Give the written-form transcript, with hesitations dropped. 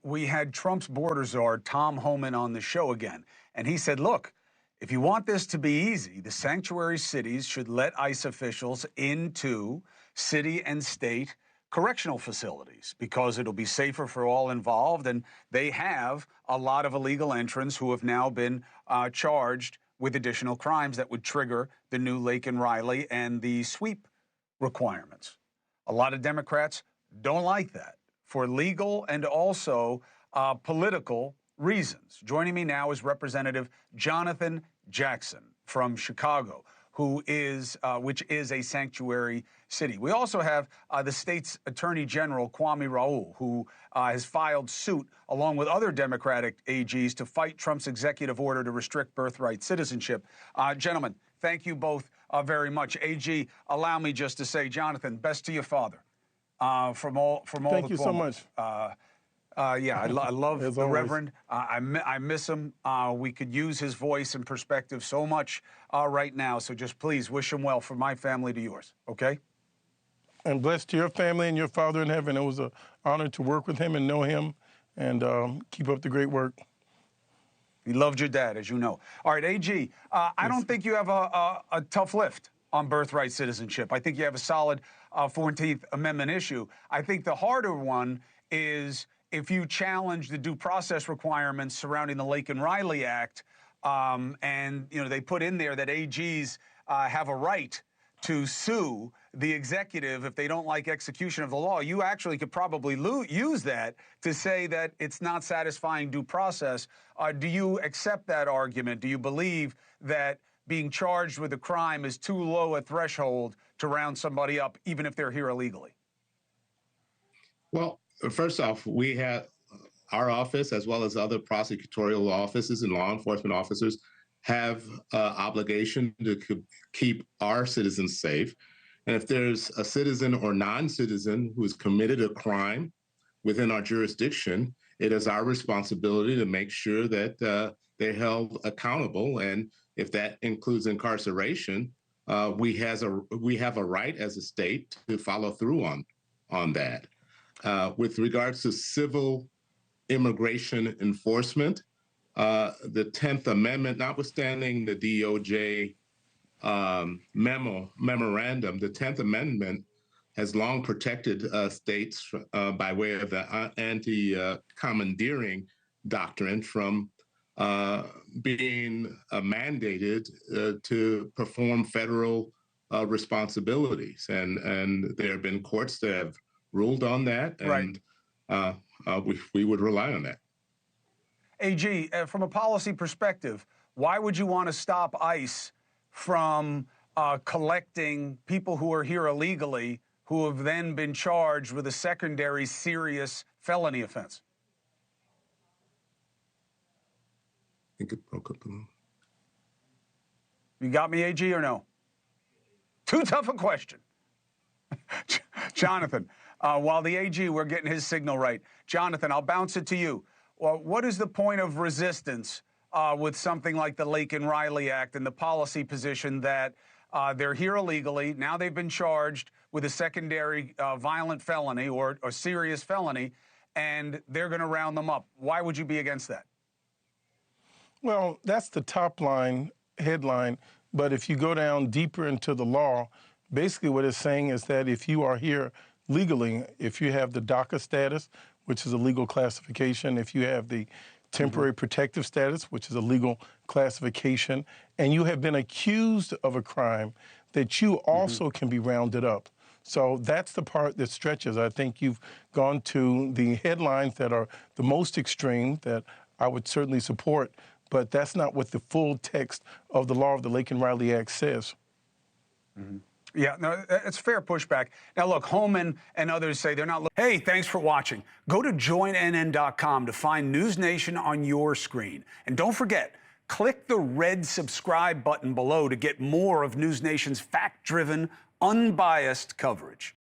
we had Trump's border czar, Tom Homan, on the show again. And he said, look, if you want this to be easy, the sanctuary cities should let ICE officials into city and state correctional facilities because it'll be safer for all involved. And they have a lot of illegal entrants who have now been charged with additional crimes that would trigger the new Lake and Riley and the sweep requirements. A lot of Democrats don't like that for legal and also political reasons. Joining me now is Representative Jonathan Jackson from Chicago, which is a sanctuary city. We also have the state's Attorney General Kwame Raoul, who has filed suit along with other Democratic AGs to fight Trump's executive order to restrict birthright citizenship. Gentlemen, thank you both very much. AG, allow me just to say, Jonathan, best to your father. From all Thank you so much. Yeah, I love the Reverend. I miss him. We could use his voice and perspective so much right now. So just please wish him well from my family to yours, okay? And blessed to your family and your Father in heaven. It was an honor to work with him and know him, and keep up the great work. He loved your dad, as you know. All right, AG, I don't think you have a tough lift on birthright citizenship. I think you have a solid 14th Amendment issue. I think the harder one is if you challenge the due process requirements surrounding the Lake and Riley Act, and they put in there that AGs have a right to sue the executive if they don't like execution of the law. You actually could probably use that to say that it's not satisfying due process. Do you accept that argument? Do you believe that being charged with a crime is too low a threshold to round somebody up, even if they're here illegally? Well, first off, we have our office, as well as other prosecutorial offices and law enforcement officers, have obligation to keep our citizens safe. And if there's a citizen or non-citizen who has committed a crime within our jurisdiction, it is our responsibility to make sure that they're held accountable. And if that includes incarceration, we have a right as a state to follow through on that. With regards to civil immigration enforcement, the 10th Amendment, notwithstanding the DOJ memorandum, the 10th Amendment has long protected states by way of the anti-commandeering doctrine from being mandated to perform federal responsibilities. And there have been courts that have ruled on that, and we would rely on that. AG, from a policy perspective, why would you want to stop ICE from collecting people who are here illegally who have then been charged with a secondary serious felony offense? I think it broke up a little. You got me, AG, or no? Too tough a question. Jonathan, while the AG, we're getting his signal right. Jonathan, I'll bounce it to you. Well, what is the point of resistance with something like the Lake and Riley Act and the policy position that they're here illegally, now they've been charged with a secondary violent felony or serious felony, and they're going to round them up? Why would you be against that? Well, that's the top line headline. But if you go down deeper into the law, basically what it's saying is that if you are here legally, if you have the DACA status, which is a legal classification, if you have the temporary protective status, which is a legal classification, and you have been accused of a crime, that you also can be rounded up. So that's the part that stretches. I think you've gone to the headlines that are the most extreme that I would certainly support, but that's not what the full text of the law of the Lake and Riley Act says. Yeah, no, it's fair pushback. Now, look, Holman and others say they're not. Hey, thanks for watching. Go to joinnn.com to find NewsNation on your screen. And don't forget, click the red subscribe button below to get more of NewsNation's fact-driven, unbiased coverage.